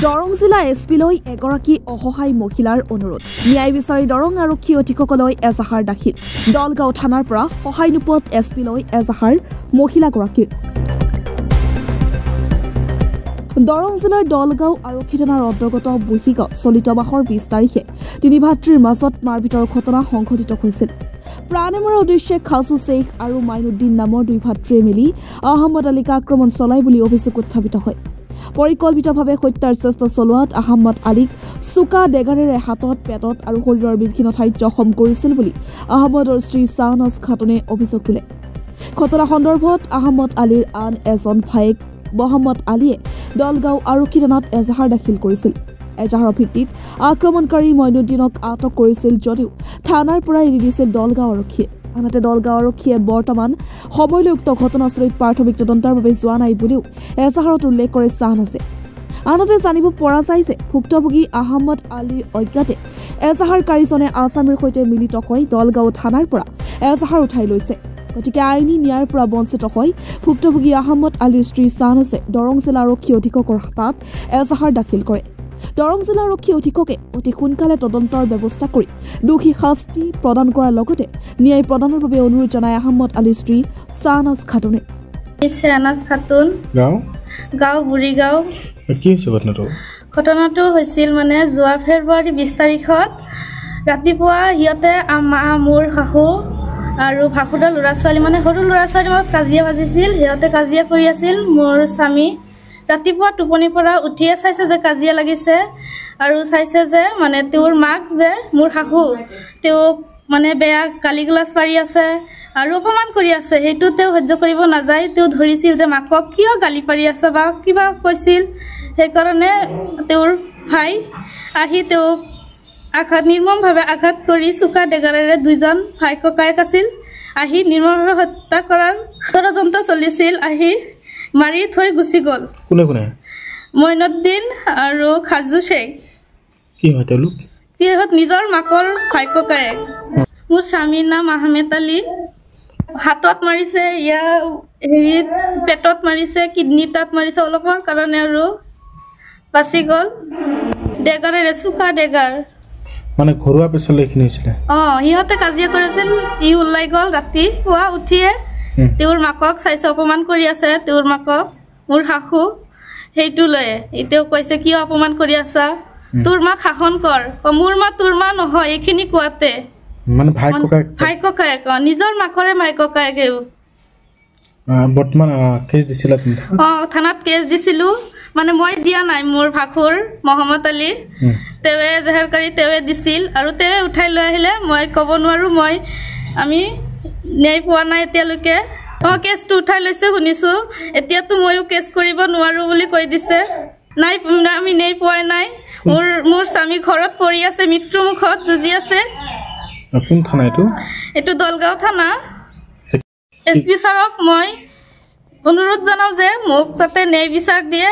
দৰং জিলা এছপিলৈ এগৰাকী অসহায় মহিলাৰ অনুৰোধ ন্যায় বিচাৰি দৰং আৰক্ষী অধীক্ষকলৈ এজাহাৰ দাখিল দলগাঁও থানাৰ পৰা সহায় নোপোৱাত এছপিলৈ এজাহাৰ মহিলাগৰাকীৰ দৰং জিলাৰ দলগাঁও আৰক্ষী থানাৰ অন্তৰ্গত বুহিগাঁও চলিত মাহৰ 20 তাৰিখে তিনি ভাতৃৰ মাজত মাৰপিটৰ ঘটনা সংঘটিত হৈছিল প্ৰাণে মৰাৰ উদ্দেশ্যে খাজু শ্বেখ আৰু মাইনুদ্দিন নামৰ দুই ভাতৃয়ে মিলি আহমদ আলীক আক্ৰমণ চলাই বুলি অভিযোগ উত্থাপিত হয় পৰিকল্পিতভাৱে হত্যাৰ চেষ্টা চলোৱাত আহমদ আলীক চুকা ডেগাৰেৰে হাতত পেটত আৰু শৰীৰৰ বিভিন্ন ঠাইত জখম কৰিছিল বুলি আহমদৰ স্ত্ৰী শাহনাজ খাতুনে অভিযোগ তোলে ঘটনা সন্দৰ্ভত আহমদ আলীৰ আন এজন ভায়েক মোহাম্মদ আলীয়ে দলগাঁও আৰক্ষী থানাত এজাহাৰ দাখিল কৰিছিল এজাহাৰৰ ভিত্তিত আক্ৰমণকাৰী মইনুদ্দিনক আটক কৰিছিল যদিও থানাৰ পৰা এৰি দিছিল দলগাঁও আৰক্ষীয়ে আনহাতে দলগাঁও আৰক্ষীয়ে বৰ্তমান সময়লৈ উক্ত ঘটনাস্থলীত প্ৰাথমিক তদন্তৰ বাবে যোৱা নাই বুলিও এজাহাৰত উল্লেখ কৰে শাহনাজে আনহাতে জানিব পৰা যায় যে ভুক্তভোগী আহমদ আলীৰ অজ্ঞাতে এজাহাৰকাৰীজনে আছামীৰ সৈতে মিলিত হৈ দলগাঁও থানাৰ পৰা এজাহাৰ উঠাই লৈছে গতিকে আইনী ন্যায়ৰ পৰা বঞ্চিত হৈ ভুক্তভোগী আহমদ আলীৰ স্ত্ৰী শাহনাজে দৰং জিলা আৰক্ষী অধীক্ষকৰ তাত এজাহাৰ দাখিল কৰে দৰং জিলা আৰক্ষী অধীক্ষকে অতি সোনকালে তদন্তৰ ব্যৱস্থা কৰি দোষী শাস্তি প্ৰদান কৰাৰ লগতে ন্যায় প্ৰদানৰ বাবে অনুৰোধ জনায় আহমদ আলীৰ স্ত্ৰী শাহনাজ খাতুনে শাহনাজ খাতুন গাঁও বুঢ়ীগাঁও কি হৈছে ঘটনাটো হৈছিল মানে যোৱা ফেব্ৰুৱাৰী 20 তাৰিখত ৰাতিপুৱা সিহঁতে মোৰ শাহু আৰু ভাসুদা ল'ৰা ছোৱালী মানে সৰু ল'ৰা ছোৱালীৰ মাজত কাজিয়া বাজিছিল সিহঁতে কাজিয়া কৰি আছিল মোৰ স্বামী ৰাতিপুৱা টোপনিৰ পৰা উঠিয়ে চাইছে যে কাজিয়া লাগিছে আৰু চাইছে যে মানে তেওঁৰ মাক যে মোৰ শাহু তেওঁক মানে বেয়া গালি গ্লাছ পাৰি আছে আৰু অপমান কৰি আছে সেইটো তেওঁ সহ্য কৰিব নাযায় তেওঁ ধৰিছিল যে মাকক কিয় গালি পাৰি আছে বা কিবা কৈছিল সেইকাৰণে তেওঁৰ ভাই আহি তেওঁক নিৰ্মমভাৱে আঘাত কৰি চুকা ডেগাৰেৰে দুইজন ভাই ককায়েক আছিল আহি নিৰ্মমভাৱে হত্যা কৰাৰ ষড়যন্ত্ৰ চলিছিল আহি মাৰি থৈ গুচি গ'ল কোনে কোনে মইনুদ্দিন আৰু খাজু শ্বেখ কি হয় তেওঁলোক নিজৰ মাকৰ ভাই ককায়েক মোৰ স্বামীৰ নাম আহমেদ আলী হাতত মাৰিছে হেৰিত পেটত মাৰিছে কিডনী তাত মাৰিছে অলপমান কাৰণে আৰু বাচি গ'ল ডেগাৰেৰে চুকা ডেগাৰ মানে ঘৰুৱা পেছালে এইখিনি হৈছিলে সিহঁতে কাজিয়া কৰিছিল ওলাই গ'ল ৰাতি পুৱা উঠিয়ে তেওঁৰ মাকক চাইছে অপমান কৰি আছে তেওঁৰ মাকক মোৰ শাহু সেইটো লৈ তেওঁ কৈছে কিয় অপমান কৰি আছা তোৰ মাক শাসন কৰ মোৰ মা তোৰ মা নহয় এইখিনি কোৱাতে মানে ভাই ককায়েক নিজৰ মাকৰে ভাই ককায়েকে বৰ্তমান কেছ দিছিলা তুমি থানাত কেছ দিছিলো মানে মই দিয়া নাই মোৰ ভাসুৰ মহম্মদ আলী তেৱে জেহেৰকাৰী তেৱে দিছিল আৰু তেৱে উঠাই লৈ আহিলে মই ক'ব নোৱাৰো আমি ন্যায় পোৱা নাই এতিয়ালৈকে কেছটো উঠাই লৈছে শুনিছো এতিয়াতো ময়ো কেছ কৰিব নোৱাৰো বুলি কৈ দিছে নাই আমি ন্যায় পোৱা নাই মোৰ স্বামী ঘৰত পৰি আছে মৃত্যু মুখত যুঁজি আছে কোন থানা এইটো দলগাঁও থানা এছপি ছাৰক মই অনুৰোধ জনাওঁ যে মোক যাতে ন্যায় বিচাৰ দিয়ে